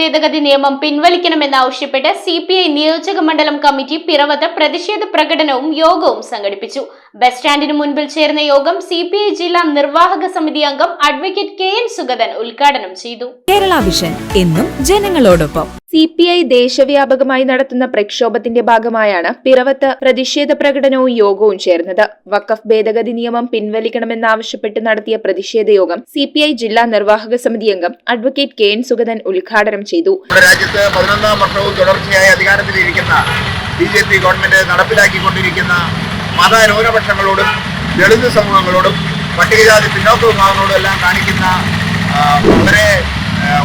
ഭേദഗതി നിയമം പിൻവലിക്കണമെന്നാവശ്യപ്പെട്ട് CPI നിയോജക മണ്ഡലം കമ്മിറ്റി പിറവത്ത് പ്രതിഷേധ പ്രകടനവും യോഗവും സംഘടിപ്പിച്ചു. ബസ് സ്റ്റാൻഡിന് മുൻപിൽ ചേർന്ന യോഗം CPI ജില്ലാ നിർവാഹക സമിതി അംഗം അഡ്വക്കേറ്റ് KN സുഗതൻ ഉദ്ഘാടനം ചെയ്തു. കേരള വിഷൻ എന്നും ജനങ്ങളോടൊപ്പം. CPI ദേശവ്യാപകമായി നടത്തുന്ന പ്രക്ഷോഭത്തിന്റെ ഭാഗമായാണ് പിറവത്ത് പ്രതിഷേധ പ്രകടനവും യോഗവും ചേർന്നത്. വഖഫ് ഭേദഗതി നിയമം പിൻവലിക്കണമെന്നാവശ്യപ്പെട്ട് നടത്തിയ പ്രതിഷേധ യോഗം CPI ജില്ലാ നിർവാഹക സമിതി അംഗം അഡ്വക്കേറ്റ് KN സുഗതൻ ഉദ്ഘാടനം ചെയ്തു. രാജ്യത്ത് 11ാം വർഷവും തുടർച്ചയായി അധികാരത്തിലിരിക്കുന്ന BJP ഗവൺമെന്റ് നടപ്പിലാക്കിക്കൊണ്ടിരിക്കുന്ന മതന്യൂനപക്ഷങ്ങളോടും ദളിത് സമൂഹങ്ങളോടും പട്ടികജാതി പിന്നോക്ക വിഭാഗങ്ങളോടും എല്ലാം കാണിക്കുന്ന വളരെ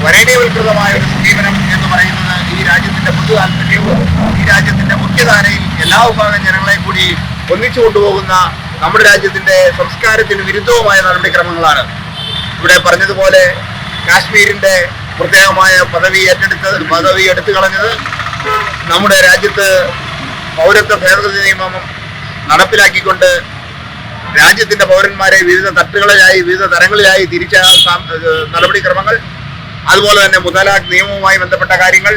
വരേണ്യവൽകൃതമായ ഒരു സമീപനം എന്ന് പറയുന്നത് ഈ രാജ്യത്തിന്റെ പൊതു താല്പര്യവും ഈ രാജ്യത്തിന്റെ മുഖ്യധാരയിൽ എല്ലാ വിഭാഗം ജനങ്ങളെ കൂടി ഒന്നിച്ചു കൊണ്ടുപോകുന്ന നമ്മുടെ രാജ്യത്തിന്റെ സംസ്കാരത്തിന് വിരുദ്ധവുമായ നടപടിക്രമങ്ങളാണ്. ഇവിടെ പറഞ്ഞതുപോലെ കാശ്മീരിന്റെ പ്രത്യേകമായ പദവി എടുത്തു കളഞ്ഞത്, നമ്മുടെ രാജ്യത്ത് പൗരത്വ ഭേദഗതി നിയമം നടപ്പിലാക്കിക്കൊണ്ട് രാജ്യത്തിന്റെ പൗരന്മാരെ വിവിധ തട്ടുകളിലായി വിവിധ തരങ്ങളിലായി തിരിച്ച നടപടിക്രമങ്ങൾ, അതുപോലെ തന്നെ മുത്തലാഖ് നിയമവുമായി ബന്ധപ്പെട്ട കാര്യങ്ങൾ,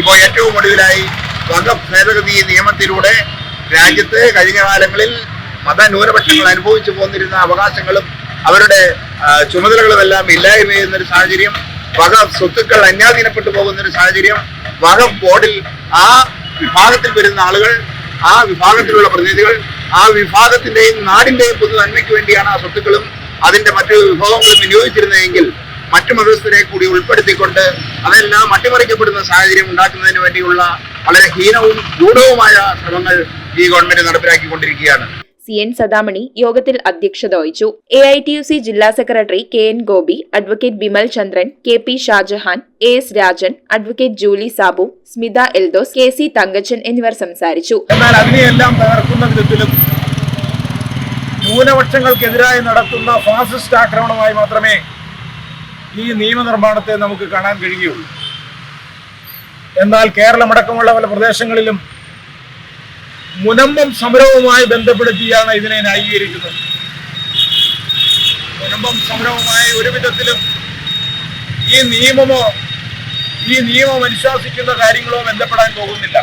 ഇപ്പോൾ ഏറ്റവും ഒടുവിലായി വഖഫ് ഭേദഗതി നിയമത്തിലൂടെ രാജ്യത്ത് കഴിഞ്ഞ കാലങ്ങളിൽ മതന്യൂനപക്ഷങ്ങൾ അനുഭവിച്ചു പോന്നിരുന്ന അവകാശങ്ങളും അവരുടെ ചുമതലകളുമെല്ലാം ഇല്ലായ്മ ചെയ്യുന്നൊരു സാഹചര്യം, വഖഫ് സ്വത്തുക്കൾ അന്യാധീനപ്പെട്ടു പോകുന്നൊരു സാഹചര്യം, വഖഫ് ബോർഡിൽ ആ വിഭാഗത്തിൽ വരുന്ന ആളുകൾ, ആ വിഭാഗത്തിലുള്ള പ്രതിനിധികൾ, ആ വിഭാഗത്തിന്റെയും നാടിന്റെയും പൊതു നന്മയ്ക്ക് വേണ്ടിയാണ് ആ സ്വത്തുക്കളും അതിന്റെ മറ്റു വിഭവങ്ങളും വിനിയോഗിച്ചിരുന്നതെങ്കിൽ മറ്റു മതസ്ഥരെ കൂടി ഉൾപ്പെടുത്തിക്കൊണ്ട് അതെല്ലാം അട്ടിമറിക്കപ്പെടുന്ന സാഹചര്യം ഉണ്ടാക്കുന്നതിന് വേണ്ടിയുള്ള വളരെ ഹീനവും ഗൂഢവുമായ ശ്രമങ്ങൾ ഈ ഗവൺമെന്റ് നടപ്പിലാക്കിക്കൊണ്ടിരിക്കുകയാണ്. CN സദാമണി യോഗത്തിൽ അധ്യക്ഷത വഹിച്ചു. AITUC ജില്ലാ secretary KN Gopi, advocate Bimal Chandran, KP Shajahan, AS Rajan, advocate Julie Sabu, Smitha Eldhose, KC Thankachan എന്നിവർ സംസാരിച്ചു. എന്നാൽ അതിനെയെല്ലാം തകർക്കുന്ന വിധത്തിലും ന്യൂനപക്ഷങ്ങൾക്കെതിരായി നടത്തുന്ന ഫാസിസ്റ്റ് ആക്രമണമായി മാത്രമേ ഈ നിയമനിർമ്മാണത്തെ നമുക്ക് കാണാൻ കഴിയുകയുള്ളൂ. എന്നാൽ കേരളമടക്കമുള്ള പല പ്രദേശങ്ങളിലും മുനമ്പം സമരവുമായി ബന്ധപ്പെടുത്തിയാണ് ഇതിനെ ന്യായീകരിക്കുന്നത്. മുനമ്പം സമരവുമായി ഒരു വിധത്തിലും ഈ നിയമം അനുശാസിക്കുന്ന കാര്യങ്ങളോ ബന്ധപ്പെടാൻ പോകുന്നില്ല.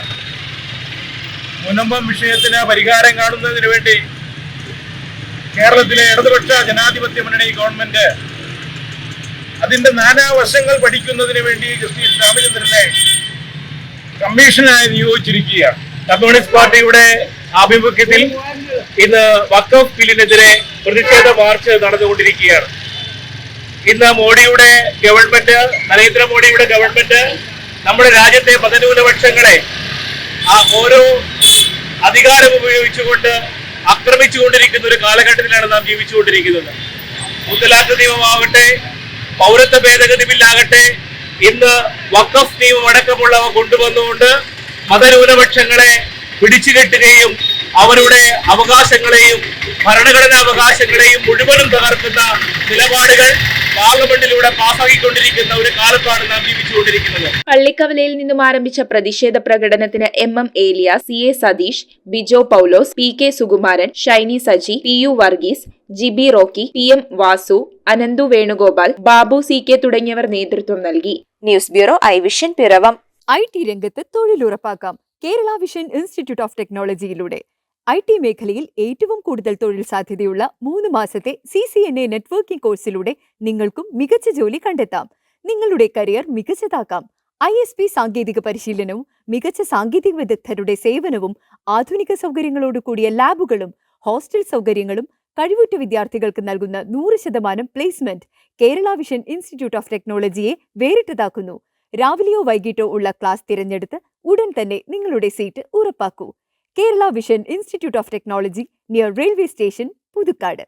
മുനമ്പം വിഷയത്തിന് പരിഹാരം കാണുന്നതിന് വേണ്ടി കേരളത്തിലെ ഇടതുപക്ഷ ജനാധിപത്യ മുന്നണി ഗവൺമെന്റ് അതിന്റെ നാനാവശങ്ങൾ പഠിക്കുന്നതിന് വേണ്ടി ജസ്റ്റിസ് രാമചന്ദ്രനെ കമ്മീഷനായി നിയോഗിച്ചിരിക്കുകയാണ്. കമ്മ്യൂണിസ്റ്റ് പാർട്ടിയുടെ ആഭിമുഖ്യത്തിൽ ഇന്ന് വഖഫ് ബില്ലിനെതിരെ പ്രതിഷേധ മാർച്ച് നടന്നുകൊണ്ടിരിക്കുകയാണ്. ഇന്ന് മോഡിയുടെ ഗവൺമെന്റ്, നരേന്ദ്രമോദിയുടെ ഗവൺമെന്റ് നമ്മുടെ രാജ്യത്തെ മതന്യൂനപക്ഷങ്ങളെ ആ ഓരോ അധികാരം ഉപയോഗിച്ചുകൊണ്ട് ആക്രമിച്ചുകൊണ്ടിരിക്കുന്ന ഒരു കാലഘട്ടത്തിലാണ് നാം ജീവിച്ചുകൊണ്ടിരിക്കുന്നത്. മുത്തലാഖ് നിയമമാകട്ടെ, പൗരത്വ ഭേദഗതി ബില്ലാകട്ടെ, ഇന്ന് വഖഫ് നിയമം അടക്കമുള്ളവ കൊണ്ടുവന്നുകൊണ്ട് മതന്യൂനപക്ഷങ്ങളെ പിടിച്ചുകെട്ടുകയും അവരുടെ അവകാശങ്ങളെയും ഭരണഘടനാ അവകാശങ്ങളെയും മുഴുവനും തകർക്കുന്ന നിലപാടുകൾ പാർലമെന്റിലൂടെ പാസാക്കിക്കൊണ്ടിരിക്കുന്ന ഒരു കാലത്താണ് നാം ജീവിച്ചുകൊണ്ടിരിക്കുന്നത്. പള്ളിക്കവലയിൽ നിന്നും ആരംഭിച്ച പ്രതിഷേധ പ്രകടനത്തിന് MM Elias, CA Satheesh, Bijo Paulose, PK Sukumaran, Shiny Saji, PU Varghese, GB Rocky, PM Vasu, Ananthu Venugopal, Babu CK തുടങ്ങിയവർ നേതൃത്വം നൽകി. News bureau I vision Piravom. IT രംഗത്ത് തൊഴിലുറപ്പാക്കാം കേരള വിഷൻ ഇൻസ്റ്റിറ്റ്യൂട്ട് ഓഫ് ടെക്നോളജിയിലൂടെ. IT മേഖലയിൽ ഏറ്റവും കൂടുതൽ തൊഴിൽ സാധ്യതയുള്ള 3 മാസത്തെ CCNA നെറ്റ്വർക്കിംഗ് കോഴ്സിലൂടെ നിങ്ങൾക്കും മികച്ച ജോലി കണ്ടെത്താം. നിങ്ങളുടെ കരിയർ മികച്ചതാക്കാം. ISP സാങ്കേതിക പരിശീലനവും മികച്ച സാങ്കേതിക വിദഗ്ധരുടെ സേവനവും ആധുനിക സൗകര്യങ്ങളോട് കൂടിയ ലാബുകളും ഹോസ്റ്റൽ സൗകര്യങ്ങളും കഴിവുറ്റ വിദ്യാർത്ഥികൾക്ക് നൽകുന്ന 100% placement Kerala vision institute of ടെക്നോളജിയെ വേറിട്ടതാക്കുന്നു. രാവിലെയോ വൈകിട്ടോ ഉള്ള ക്ലാസ് തിരഞ്ഞെടുത്ത് ഉടൻ തന്നെ നിങ്ങളുടെ സീറ്റ് ഉറപ്പാക്കൂ. Kerala vision institute of technology, near railway station, Puthukkad.